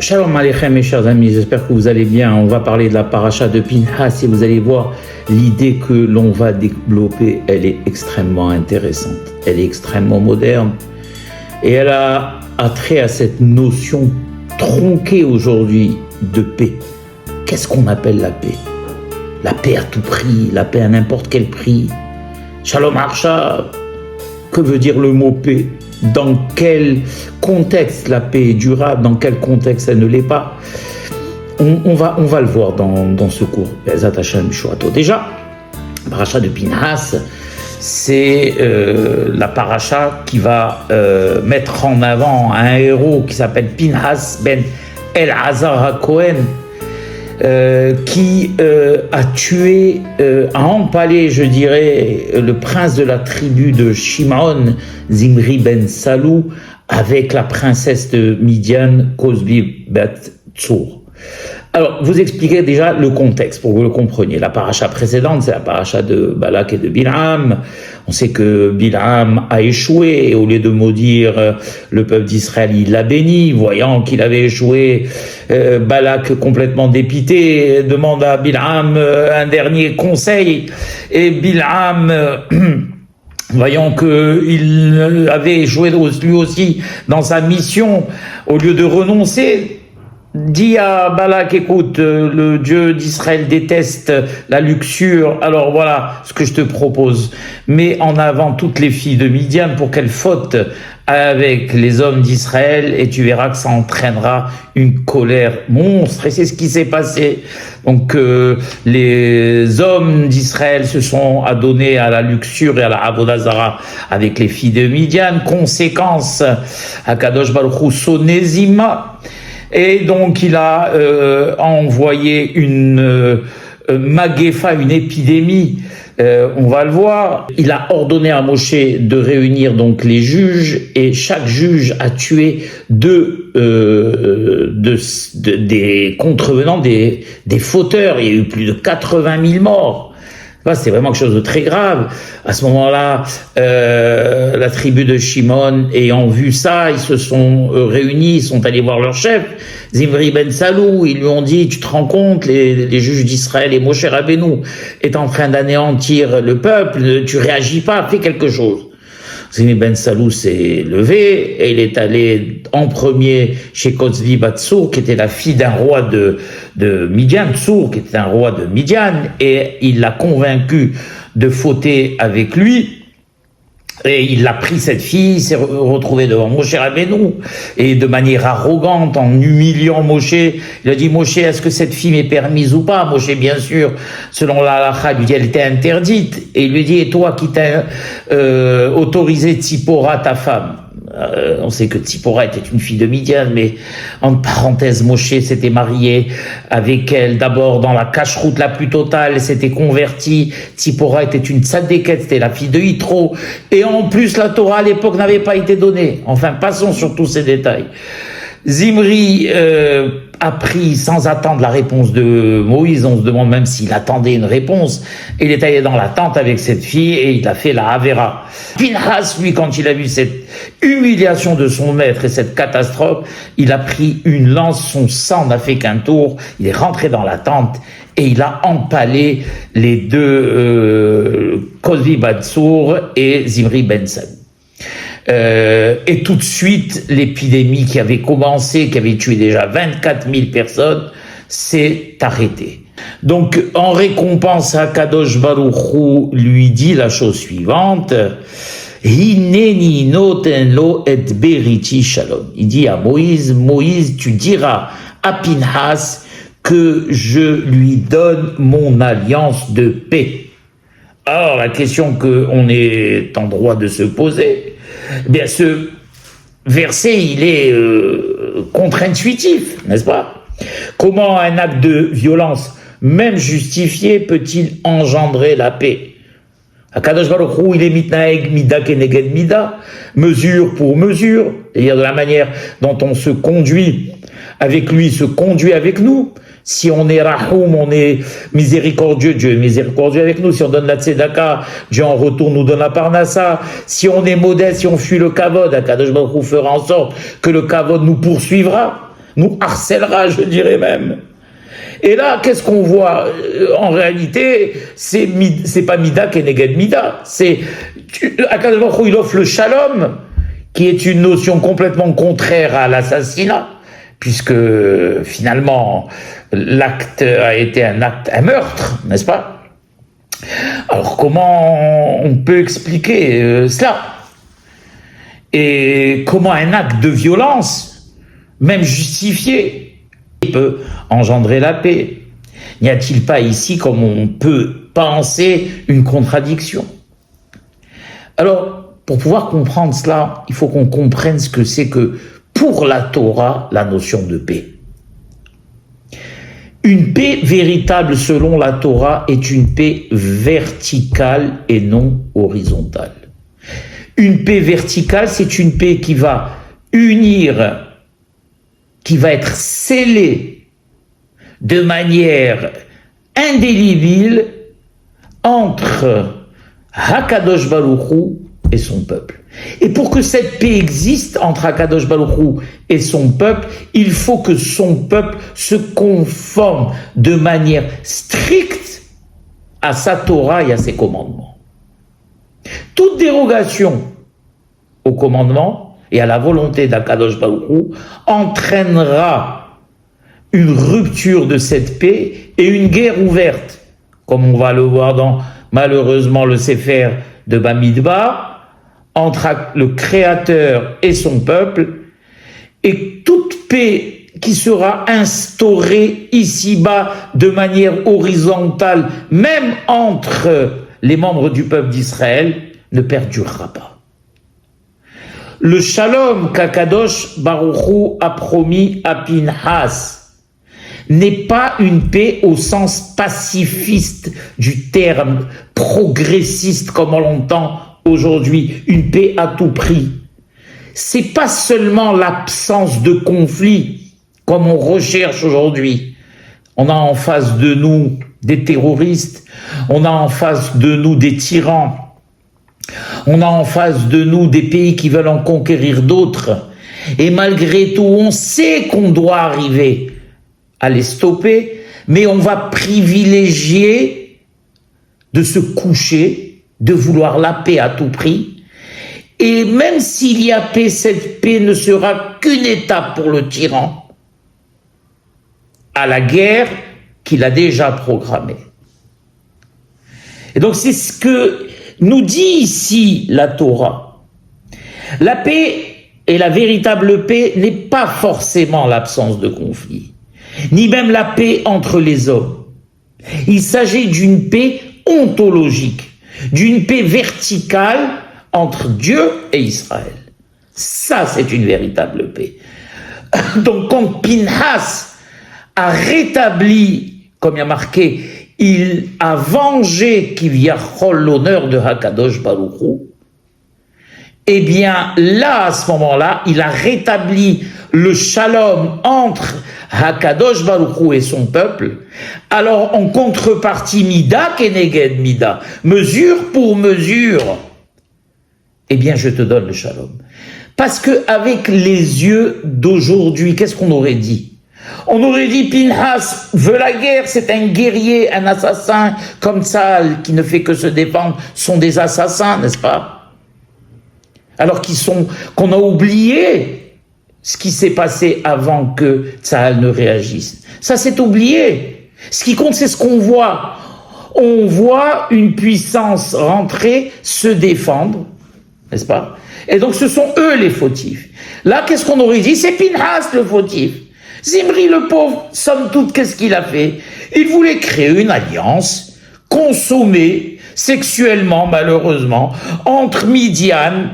Shalom Aleichem mes chers amis, j'espère que vous allez bien. On va parler de la paracha de Pinhas et vous allez voir l'idée que l'on va développer, elle est extrêmement intéressante, elle est extrêmement moderne et elle a trait à cette notion tronquée aujourd'hui de paix. Qu'est-ce qu'on appelle la paix? La paix à tout prix, la paix à n'importe quel prix. Shalom Archa, que veut dire le mot paix? Dans quel contexte la paix est durable, dans quel contexte elle ne l'est pas. On va le voir dans ce cours. Déjà, la paracha de Pinhas, c'est la paracha qui va mettre en avant un héros qui s'appelle Pinhas ben El-Hazar HaKohen, qui a tué, a empalé, je dirais, le prince de la tribu de Shimon, Zimri ben Salou, avec la princesse de Midian, Kozbi bat Tsour. Alors, vous expliquez déjà le contexte pour que vous le compreniez. La paracha précédente, c'est la paracha de Balak et de Bilham. On sait que Bilham a échoué et au lieu de maudire le peuple d'Israël, il l'a béni. Voyant qu'il avait échoué, Balak, complètement dépité, demande à Bilham un dernier conseil. Et Bilham, voyant qu'il avait échoué lui aussi dans sa mission, au lieu de renoncer, dit à Balak, écoute, le Dieu d'Israël déteste la luxure, alors voilà ce que je te propose. Mets en avant toutes les filles de Midian pour qu'elles fautent avec les hommes d'Israël et tu verras que ça entraînera une colère monstre. Et c'est ce qui s'est passé. Donc les hommes d'Israël se sont adonnés à la luxure et à la avodah zara avec les filles de Midian. Conséquence, Akadosh Baruch Hu Sonezima. Et donc il a envoyé une magéfa, une épidémie, on va le voir. Il a ordonné à Moshe de réunir donc les juges et chaque juge a tué des contrevenants, des fauteurs. Il y a eu plus de 80 000 morts. C'est vraiment quelque chose de très grave. À ce moment-là, la tribu de Shimon, ayant vu ça, ils se sont réunis, ils sont allés voir leur chef, Zimri ben Salou. Ils lui ont dit, tu te rends compte, les juges d'Israël et Moshe Rabbeinu est en train d'anéantir le peuple, tu réagis pas, fais quelque chose. Zimri ben Salou s'est levé et il est allé en premier chez Kozbi bat Tsour, qui était la fille d'un roi de Midian, Tsour, qui était un roi de Midian, et il l'a convaincu de fauter avec lui. Et il a pris cette fille, il s'est retrouvé devant Moshe Rabbeinu, et de manière arrogante, en humiliant Moshe, il a dit, Moshe, est-ce que cette fille m'est permise ou pas? Moshe, bien sûr, selon la halakha, lui dit, elle était interdite. Et il lui dit, et toi qui t'as autorisé Tzipora, ta femme? On sait que Tzipora était une fille de Midian, mais entre parenthèses, Moshe s'était marié avec elle d'abord dans la cacheroute la plus totale, elle s'était convertie. Tzipora était une tzadékette, c'était la fille de Yitro, et en plus la Torah à l'époque n'avait pas été donnée. Enfin, passons sur tous ces détails. Zimri a pris sans attendre la réponse de Moïse. On se demande même s'il attendait une réponse. Il est allé dans la tente avec cette fille et il a fait la Havera. Pinhas, lui, quand il a vu cette humiliation de son maître et cette catastrophe, il a pris une lance, son sang n'a fait qu'un tour, il est rentré dans la tente et il a empalé les deux Kozbi bat Tsour et Zimri ben Salou. Et tout de suite, l'épidémie qui avait commencé, qui avait tué déjà 24 000 personnes, s'est arrêtée. Donc, en récompense, Akadosh Baruch Hu lui dit la chose suivante, Hineni noten lo et beriti shalom. Il dit à Moïse, Moïse, tu diras à Pinhas que je lui donne mon alliance de paix. Alors, la question qu'on est en droit de se poser, eh bien, ce verset, il est contre-intuitif, n'est-ce pas? Comment un acte de violence, même justifié, peut-il engendrer la paix? Akadosh Baruch Hu, il est mitnaeg mida keneged mida, mesure pour mesure, c'est-à-dire de la manière dont on se conduit avec lui, se conduit avec nous. Si on est rahoum, on est miséricordieux, Dieu est miséricordieux avec nous. Si on donne la tzedaka, Dieu en retour nous donne la parnassa. Si on est modeste, si on fuit le kavod, Akadosh Baruch Hu fera en sorte que le kavod nous poursuivra. nous harcèlera, je dirais même. Et là, qu'est-ce qu'on voit? En réalité, c'est pas Mida keneged Mida. C'est Akadosh Baruch Hu, il offre le shalom, qui est une notion complètement contraire à l'assassinat, puisque finalement l'acte a été un meurtre, n'est-ce pas? Alors comment on peut expliquer cela? Et comment un acte de violence, même justifié, peut engendrer la paix? N'y a-t-il pas ici, comme on peut penser, une contradiction? Alors, pour pouvoir comprendre cela, il faut qu'on comprenne ce que c'est que, pour la Torah, la notion de paix. Une paix véritable selon la Torah est une paix verticale et non horizontale. Une paix verticale, c'est une paix qui va unir, qui va être scellée de manière indélébile entre Hakadosh Baruch Hu et son peuple. Et pour que cette paix existe entre Hakadosh Baruch Hu et son peuple, il faut que son peuple se conforme de manière stricte à sa Torah et à ses commandements. Toute dérogation aux commandements et à la volonté d'Hakadosh Baruch Hu entraînera une rupture de cette paix et une guerre ouverte, comme on va le voir dans, malheureusement, le Sefer de Bamidbar, entre le Créateur et son peuple, et toute paix qui sera instaurée ici-bas de manière horizontale, même entre les membres du peuple d'Israël, ne perdurera pas. Le shalom qu'Akadosh Baruch Hu a promis à Pinhas n'est pas une paix au sens pacifiste du terme, progressiste comme on l'entend aujourd'hui, une paix à tout prix. C'est pas seulement l'absence de conflit comme on recherche aujourd'hui. On a en face de nous des terroristes, on a en face de nous des tyrans, on a en face de nous des pays qui veulent en conquérir d'autres. Et malgré tout, on sait qu'on doit arriver à les stopper, mais on va privilégier de se coucher, de vouloir la paix à tout prix. Et même s'il y a paix, cette paix ne sera qu'une étape pour le tyran à la guerre qu'il a déjà programmée. Et donc c'est ce que nous dit ici la Torah. La paix et la véritable paix n'est pas forcément l'absence de conflit, ni même la paix entre les hommes. Il s'agit d'une paix ontologique, d'une paix verticale entre Dieu et Israël. Ça, c'est une véritable paix. Donc quand Pinhas a rétabli, comme il y a marqué, il a vengé Kivyachol l'honneur de Hakadosh Baruch Hu, eh bien là, à ce moment-là, il a rétabli le shalom entre Hakadosh Baruch Hu et son peuple. Alors en contrepartie, Mida keneged Mida, mesure pour mesure, eh bien je te donne le shalom. Parce que avec les yeux d'aujourd'hui, qu'est-ce qu'on aurait dit? On aurait dit Pinhas veut la guerre, c'est un guerrier, un assassin, comme Tzahal qui ne fait que se défendre, sont des assassins, n'est-ce pas? Alors qu'on a oublié ce qui s'est passé avant que Tzahal ne réagisse. Ça s'est oublié. Ce qui compte, c'est ce qu'on voit. On voit une puissance rentrer, se défendre, n'est-ce pas? Et donc ce sont eux les fautifs. Là, qu'est-ce qu'on aurait dit? C'est Pinhas le fautif. Zimri le pauvre, somme toute, qu'est-ce qu'il a fait? Il voulait créer une alliance, consommée sexuellement, malheureusement, entre Midian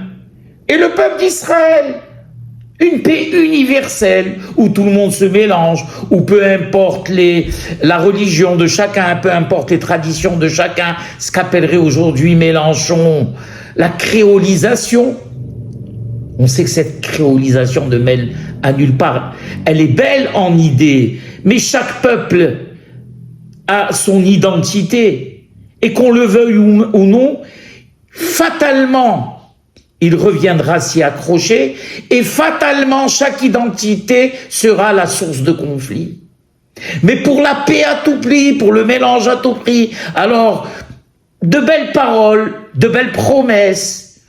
et le peuple d'Israël. Une paix universelle, où tout le monde se mélange, où peu importe la religion de chacun, peu importe les traditions de chacun, ce qu'appellerait aujourd'hui Mélenchon la créolisation. On sait que cette créolisation ne mène à nulle part. Elle est belle en idée, mais chaque peuple a son identité. Et qu'on le veuille ou non, fatalement, il reviendra s'y accrocher, et fatalement, chaque identité sera la source de conflit. Mais pour la paix à tout prix, pour le mélange à tout prix, alors, de belles paroles, de belles promesses.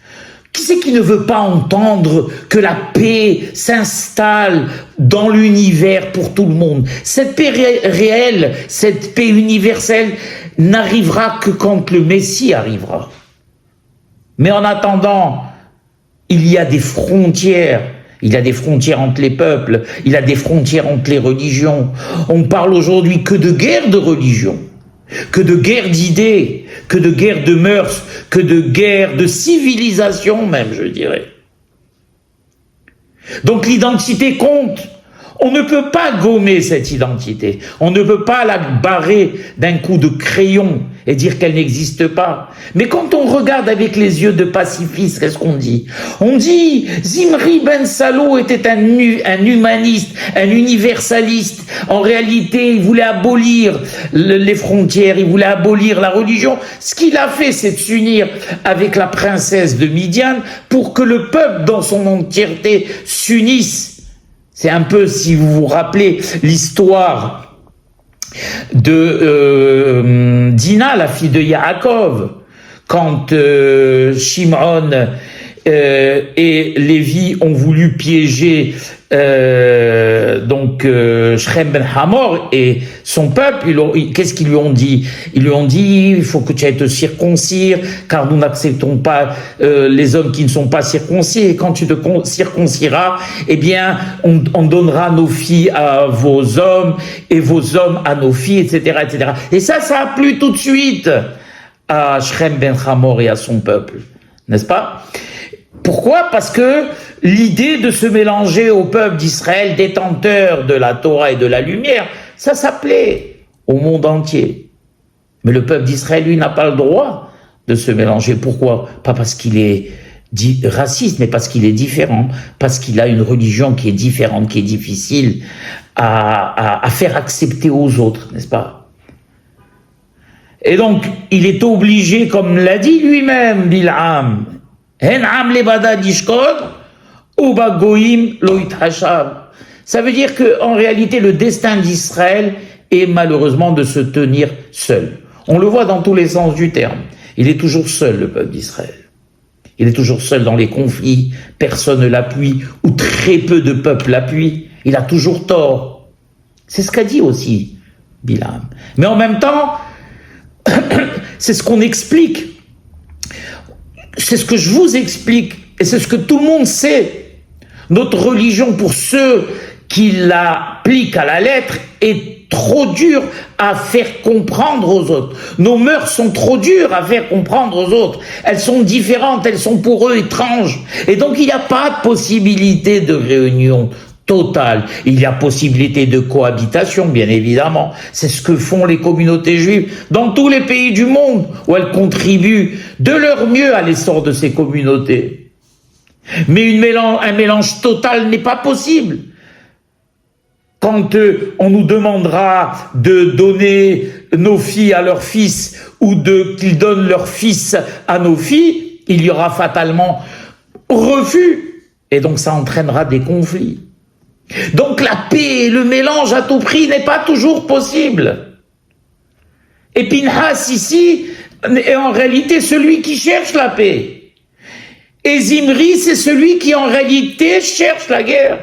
Qui c'est qui ne veut pas entendre que la paix s'installe dans l'univers pour tout le monde? Cette paix réelle, cette paix universelle n'arrivera que quand le Messie arrivera. Mais en attendant, il y a des frontières. Il y a des frontières entre les peuples, il y a des frontières entre les religions. On parle aujourd'hui que de guerre de religion, que de guerre d'idées, que de guerre de mœurs, que de guerre de civilisation même, je dirais. Donc l'identité compte. On ne peut pas gommer cette identité. On ne peut pas la barrer d'un coup de crayon et dire qu'elle n'existe pas. Mais quand on regarde avec les yeux de pacifiste, qu'est-ce qu'on dit? On dit, Zimri ben Salo était un humaniste, un universaliste. En réalité, il voulait abolir les frontières, il voulait abolir la religion. Ce qu'il a fait, c'est de s'unir avec la princesse de Midian pour que le peuple dans son entièreté s'unisse. C'est un peu, si vous vous rappelez, l'histoire de Dina, la fille de Yaakov, quand Shimon et Lévi ont voulu piéger Shrem ben Hamor et son peuple. Qu'est-ce qu'ils lui ont dit? Ils lui ont dit, il faut que tu ailles te circoncire, car nous n'acceptons pas les hommes qui ne sont pas circoncis, et quand tu te circonciras, eh bien, on donnera nos filles à vos hommes, et vos hommes à nos filles, etc., etc. Et ça a plu tout de suite à Shrem ben Hamor et à son peuple, n'est-ce pas? Pourquoi? Parce que l'idée de se mélanger au peuple d'Israël, détenteur de la Torah et de la lumière, ça s'appelait au monde entier. Mais le peuple d'Israël, lui, n'a pas le droit de se mélanger. Pourquoi? Pas parce qu'il est raciste, mais parce qu'il est différent, parce qu'il a une religion qui est différente, qui est difficile à faire accepter aux autres, n'est-ce pas? Et donc, il est obligé, comme l'a dit lui-même, Bil'am, ça veut dire qu'en réalité, le destin d'Israël est malheureusement de se tenir seul. On le voit dans tous les sens du terme. Il est toujours seul, le peuple d'Israël. Il est toujours seul dans les conflits, personne ne l'appuie, ou très peu de peuples l'appuient. Il a toujours tort. C'est ce qu'a dit aussi Bilam. Mais en même temps, c'est ce qu'on explique. C'est ce que je vous explique, et c'est ce que tout le monde sait. Notre religion, pour ceux qui l'appliquent à la lettre, est trop dure à faire comprendre aux autres. Nos mœurs sont trop dures à faire comprendre aux autres. Elles sont différentes, elles sont pour eux étranges. Et donc il n'y a pas de possibilité de réunion totale. Il y a possibilité de cohabitation, bien évidemment. C'est ce que font les communautés juives dans tous les pays du monde, où elles contribuent de leur mieux à l'essor de ces communautés. Mais un mélange total n'est pas possible. Quand on nous demandera de donner nos filles à leurs fils, ou qu'ils donnent leurs fils à nos filles, il y aura fatalement refus. Et donc ça entraînera des conflits. Donc la paix et le mélange à tout prix n'est pas toujours possible. Et Pinhas ici est en réalité celui qui cherche la paix. Et Zimri, c'est celui qui en réalité cherche la guerre.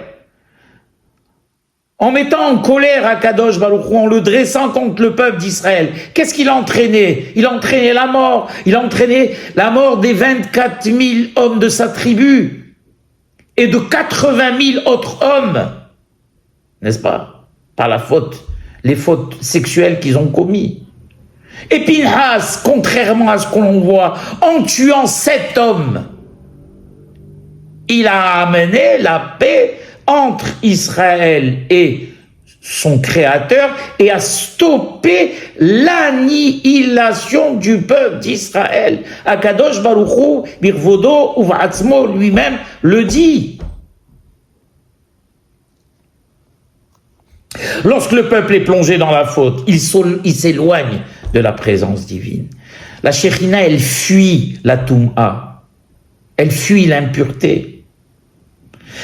En mettant en colère Akadosh Baruch Hu, en le dressant contre le peuple d'Israël, qu'est-ce qu'il a entraîné? Il a entraîné la mort. Il a entraîné la mort des 24 000 hommes de sa tribu et de 80 000 autres hommes, n'est-ce pas? Par les fautes sexuelles qu'ils ont commises. Et Pinhas, contrairement à ce qu'on voit, en tuant 7 hommes, il a amené la paix entre Israël et son créateur et a stoppé l'annihilation du peuple d'Israël. Akadosh Baruch Hu, Birvodo Uvatzmo lui-même le dit. Lorsque le peuple est plongé dans la faute, il s'éloigne de la présence divine. La Shekhinah, elle fuit la Toum'a. Elle fuit l'impureté.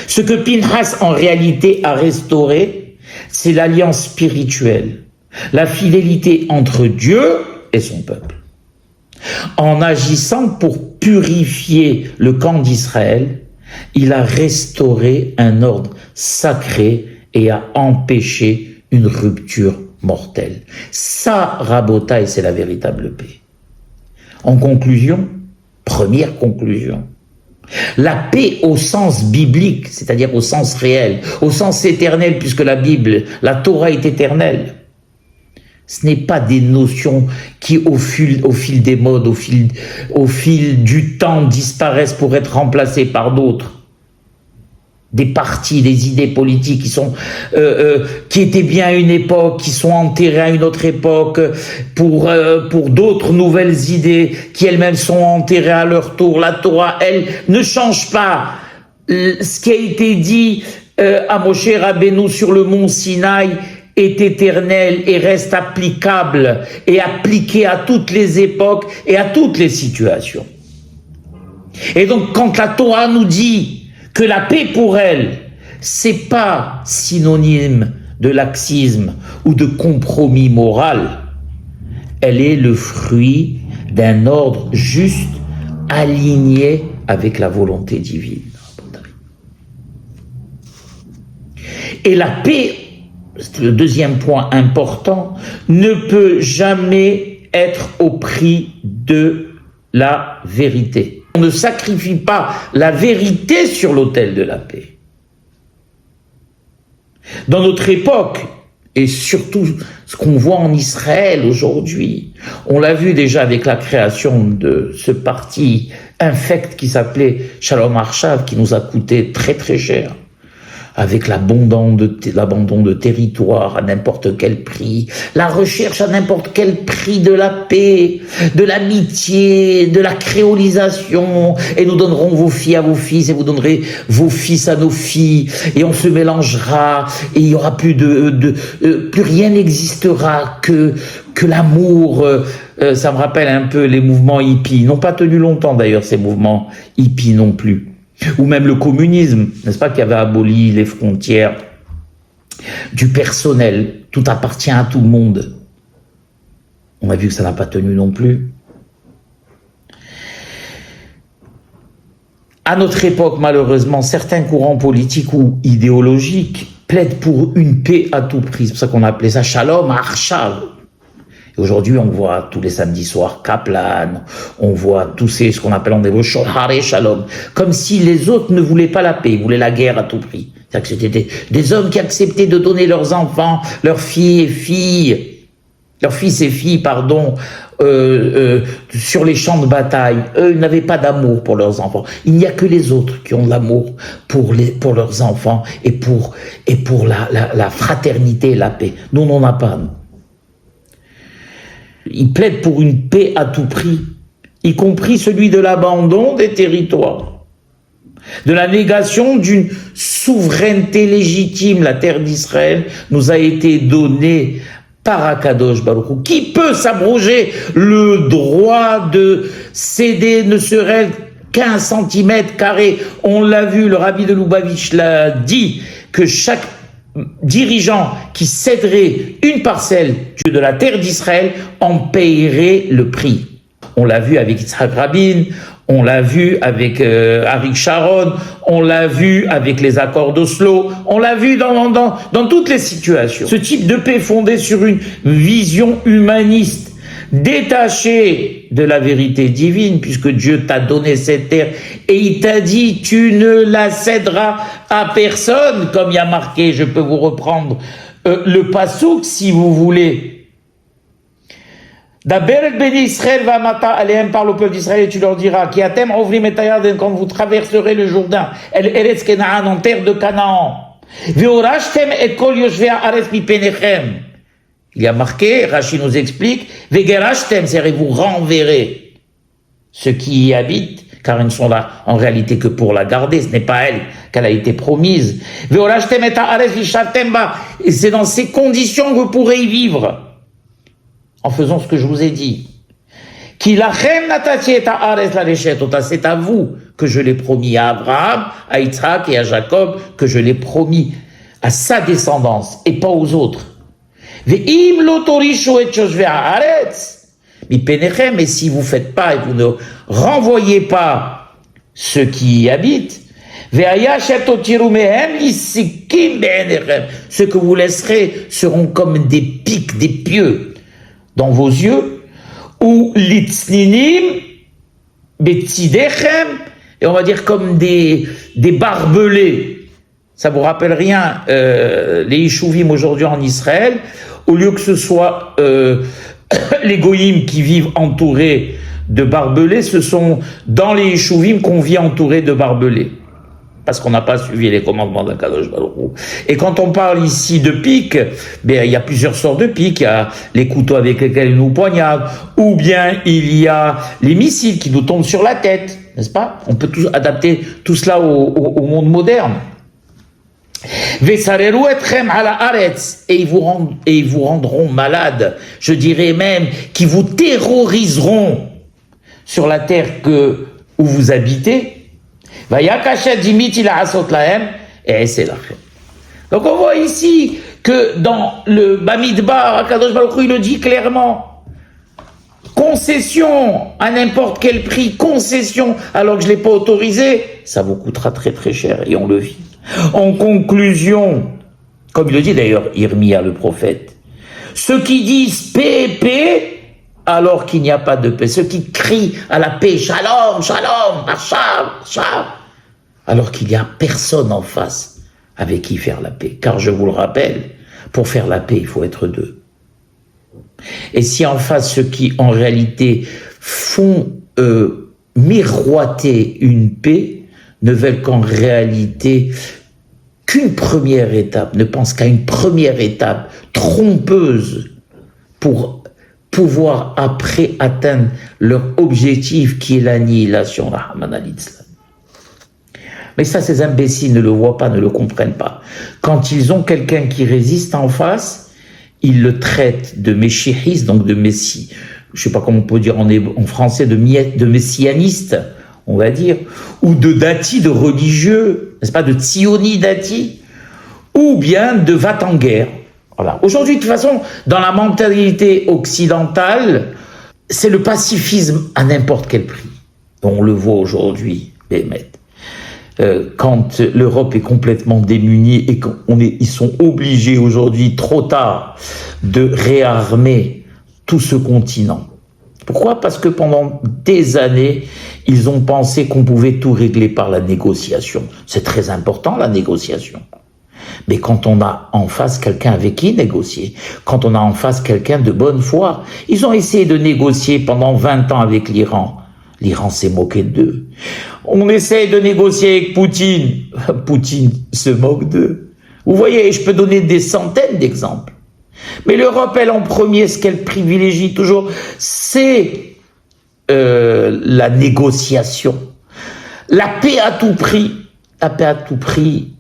Ce que Pinchas en réalité a restauré, c'est l'alliance spirituelle, la fidélité entre Dieu et son peuple. En agissant pour purifier le camp d'Israël, il a restauré un ordre sacré et a empêché une rupture mortelle. Ça, Rabotaï, c'est la véritable paix. En conclusion, première conclusion, la paix au sens biblique, c'est-à-dire au sens réel, au sens éternel, puisque la Bible, la Torah est éternelle. Ce n'est pas des notions qui, au fil des modes, au fil du temps, disparaissent pour être remplacées par d'autres. Des partis, des idées politiques qui étaient bien à une époque, qui sont enterrées à une autre époque, pour d'autres nouvelles idées qui elles-mêmes sont enterrées à leur tour. La Torah, elle, ne change pas. Ce qui a été dit à Moshe Rabbeinu sur le mont Sinaï est éternel et reste applicable et appliqué à toutes les époques et à toutes les situations. Et donc, quand la Torah nous dit que la paix pour elle, c'est pas synonyme de laxisme ou de compromis moral, elle est le fruit d'un ordre juste, aligné avec la volonté divine. Et la paix, c'est le deuxième point important, ne peut jamais être au prix de la vérité. On ne sacrifie pas la vérité sur l'autel de la paix. Dans notre époque, et surtout ce qu'on voit en Israël aujourd'hui, on l'a vu déjà avec la création de ce parti infect qui s'appelait Shalom Arshav, qui nous a coûté très très cher, avec l'abandon de territoire à n'importe quel prix, la recherche à n'importe quel prix de la paix, de l'amitié, de la créolisation, et nous donnerons vos filles à vos fils, et vous donnerez vos fils à nos filles, et on se mélangera, et il y aura plus plus rien n'existera que l'amour. Ça me rappelle un peu les mouvements hippies, n'ont pas tenu longtemps d'ailleurs ces mouvements hippies non plus. Ou même le communisme, n'est-ce pas, qui avait aboli les frontières du personnel, tout appartient à tout le monde. On a vu que ça n'a pas tenu non plus. À notre époque, malheureusement, certains courants politiques ou idéologiques plaident pour une paix à tout prix. C'est pour ça qu'on appelait ça Shalom Arshav. Aujourd'hui, on voit tous les samedis soirs Kaplan, on voit tous ce qu'on appelle en hébreu Shohare Shalom, comme si les autres ne voulaient pas la paix, ils voulaient la guerre à tout prix. C'est-à-dire que c'était des hommes qui acceptaient de donner leurs enfants, leurs fils et filles, sur les champs de bataille. Eux, ils n'avaient pas d'amour pour leurs enfants. Il n'y a que les autres qui ont de l'amour pour leurs enfants et pour la fraternité et la paix. Nous, on n'en a pas, nous. Ils plaident pour une paix à tout prix, y compris celui de l'abandon des territoires, de la négation d'une souveraineté légitime. La terre d'Israël nous a été donnée par Akadosh Baruch Hu. Qui peut s'abroger le droit de céder ne serait-ce qu'1 centimètre carré? On l'a vu, le rabbi de Lubavitch l'a dit, que chaque dirigeant qui céderait une parcelle de la terre d'Israël en payerait le prix. On l'a vu avec Yitzhak Rabin, on l'a vu avec Arik Sharon, on l'a vu avec les accords d'Oslo, on l'a vu dans toutes les situations. Ce type de paix fondé sur une vision humaniste, détaché de la vérité divine, puisque Dieu t'a donné cette terre et il t'a dit tu ne la céderas à personne, comme il y a marqué, je peux vous reprendre le passouk si vous voulez. Daber el béni Israël va mata aléem, parle au peuple d'Israël et tu leur diras qui atem ovrim et tayarden, quand vous traverserez le Jourdain, el eretz Kenaan, en terre de Canaan, veorashtem et kol yoshvei haaretz mipenechem. Il y a marqué, Rashi nous explique, Vegerashtem, c'est-à-dire vous renverrez ceux qui y habitent, car ils ne sont là en réalité que pour la garder, ce n'est pas elle qu'elle a été promise. Veorashtem et haaretz vishavtem ba, et c'est dans ces conditions que vous pourrez y vivre, en faisant ce que je vous ai dit. Ki lachem natati et haaretz la leshet ota, c'est à vous que je l'ai promis à Abraham, à Yitzhak et à Jacob, que je l'ai promis à sa descendance et pas aux autres. Ve'im lo torishu et yoshvei haaretz mipenechem, et si vous faites pas et vous ne renvoyez pas ceux qui y habitent, ceux que vous laisserez seront comme des pics, des pieux dans vos yeux, ou litzninim betzidechem, et on va dire comme des barbelés. Ça vous rappelle rien, les Yeshuvim aujourd'hui en Israël, au lieu que ce soit les Goïms qui vivent entourés de barbelés, ce sont dans les Yeshuvim qu'on vit entourés de barbelés. Parce qu'on n'a pas suivi les commandements d'Akadosh Baruch Hu. Et quand on parle ici de piques, ben, il y a plusieurs sortes de piques. Il y a les couteaux avec lesquels ils nous poignardent, ou bien il y a les missiles qui nous tombent sur la tête, n'est-ce pas? On peut adapter tout cela au monde moderne. Et ils vous rendront malades, je dirais même, qui vous terroriseront sur la terre où vous habitez. Donc on voit ici que dans le Bamidbar, Akadosh Baruch Hu, il le dit clairement. Concession à n'importe quel prix, concession alors que je ne l'ai pas autorisé, ça vous coûtera très très cher et on le vit. En conclusion, comme il le dit d'ailleurs Irmia le prophète, ceux qui disent paix, paix, alors qu'il n'y a pas de paix, ceux qui crient à la paix, shalom, shalom, hacham, hacham, alors qu'il n'y a personne en face avec qui faire la paix. Car je vous le rappelle, pour faire la paix, il faut être deux. Et si en face, ceux qui en réalité font miroiter une paix, ne veulent qu'en réalité qu'une première étape, ne pensent qu'à une première étape trompeuse pour pouvoir après atteindre leur objectif qui est l'annihilation, la Haman al-Islam. Mais ça, ces imbéciles ne le voient pas, ne le comprennent pas. Quand ils ont quelqu'un qui résiste en face, ils le traitent de meshichiste, donc de messie. Je sais pas comment on peut dire en français, de messianiste, on va dire, ou de dati, de religieux, n'est-ce pas, de tsioni dati, ou bien de va-t-en-guerre. Voilà. Aujourd'hui, de toute façon, dans la mentalité occidentale, c'est le pacifisme à n'importe quel prix. On le voit aujourd'hui, Bémet. Quand l'Europe est complètement démunie et ils sont obligés aujourd'hui, trop tard, de réarmer tout ce continent. Pourquoi? Parce que pendant des années, ils ont pensé qu'on pouvait tout régler par la négociation. C'est très important, la négociation. Mais quand on a en face quelqu'un avec qui négocier, quand on a en face quelqu'un de bonne foi, ils ont essayé de négocier pendant 20 ans avec l'Iran. L'Iran s'est moqué d'eux. On essaye de négocier avec Poutine. Poutine se moque d'eux. Vous voyez, je peux donner des centaines d'exemples. Mais l'Europe, elle, en premier, ce qu'elle privilégie toujours, c'est la négociation. La paix à tout prix. La paix à tout prix.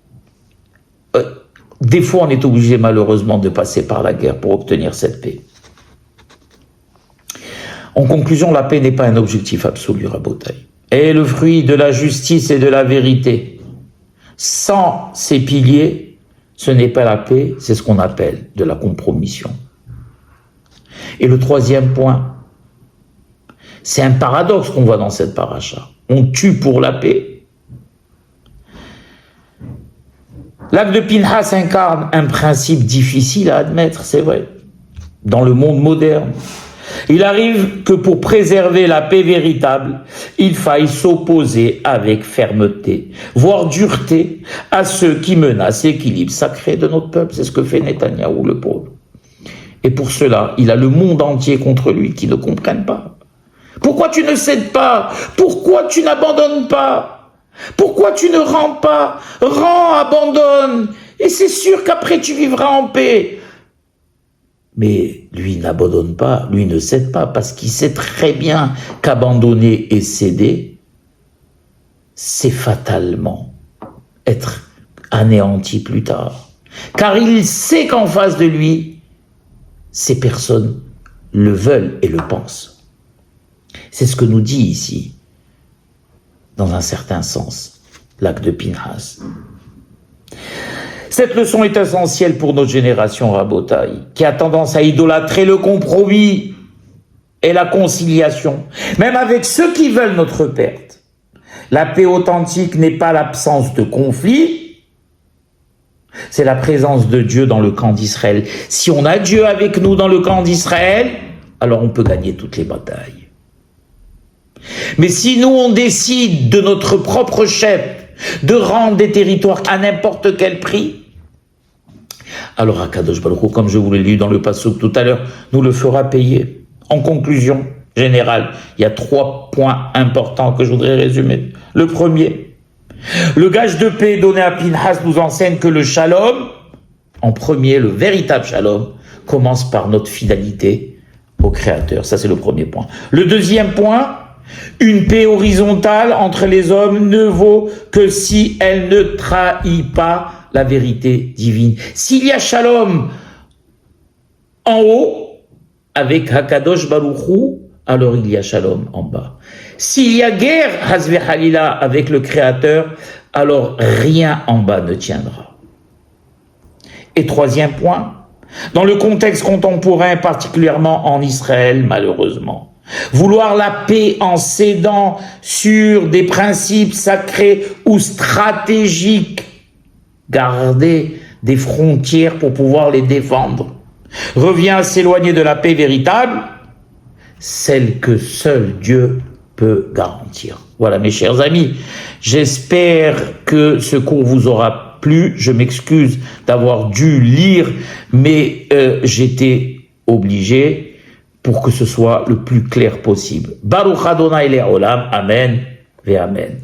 Des fois, on est obligé, malheureusement, de passer par la guerre pour obtenir cette paix. En conclusion, la paix n'est pas un objectif absolu, Rabotai. Elle est le fruit de la justice et de la vérité. Sans ces piliers, ce n'est pas la paix, c'est ce qu'on appelle de la compromission. Et le troisième point, c'est un paradoxe qu'on voit dans cette paracha. On tue pour la paix. L'acte de Pinhas incarne un principe difficile à admettre, c'est vrai, dans le monde moderne. Il arrive que pour préserver la paix véritable, il faille s'opposer avec fermeté, voire dureté, à ceux qui menacent l'équilibre sacré de notre peuple. C'est ce que fait Netanyahou, le pauvre. Et pour cela, il a le monde entier contre lui qui ne comprennent pas. Pourquoi tu ne cèdes pas? Pourquoi tu n'abandonnes pas? Pourquoi tu ne rends pas? Rends, abandonne, et c'est sûr qu'après tu vivras en paix. Mais lui n'abandonne pas, lui ne cède pas, parce qu'il sait très bien qu'abandonner et céder, c'est fatalement être anéanti plus tard. Car il sait qu'en face de lui, ces personnes le veulent et le pensent. C'est ce que nous dit ici dans un certain sens, l'acte de Pinhas. Cette leçon est essentielle pour notre génération Rabotai, qui a tendance à idolâtrer le compromis et la conciliation, même avec ceux qui veulent notre perte. La paix authentique n'est pas l'absence de conflit, c'est la présence de Dieu dans le camp d'Israël. Si on a Dieu avec nous dans le camp d'Israël, alors on peut gagner toutes les batailles. Mais si nous on décide de notre propre chef de rendre des territoires à n'importe quel prix, alors Akadosh Baruch Hu, comme je vous l'ai lu dans le passouk tout à l'heure, nous le fera payer. En conclusion générale, il y a 3 points importants que je voudrais résumer. Le premier, le gage de paix donné à Pinhas nous enseigne que le shalom, en premier, le véritable shalom, commence par notre fidélité au Créateur. Ça, c'est le premier point. Le deuxième point, une paix horizontale entre les hommes ne vaut que si elle ne trahit pas la vérité divine. S'il y a shalom en haut, avec Hakadosh Baruch Hu, alors il y a shalom en bas. S'il y a guerre, Hazve Halila, avec le Créateur, alors rien en bas ne tiendra. Et troisième point, dans le contexte contemporain, particulièrement en Israël, malheureusement, vouloir la paix en cédant sur des principes sacrés ou stratégiques, garder des frontières pour pouvoir les défendre, revient à s'éloigner de la paix véritable, celle que seul Dieu peut garantir. Voilà mes chers amis, j'espère que ce cours vous aura plu. Je m'excuse d'avoir dû lire, mais j'étais obligé pour que ce soit le plus clair possible. Baruch Adonai Le'olam, Amen ve Amen.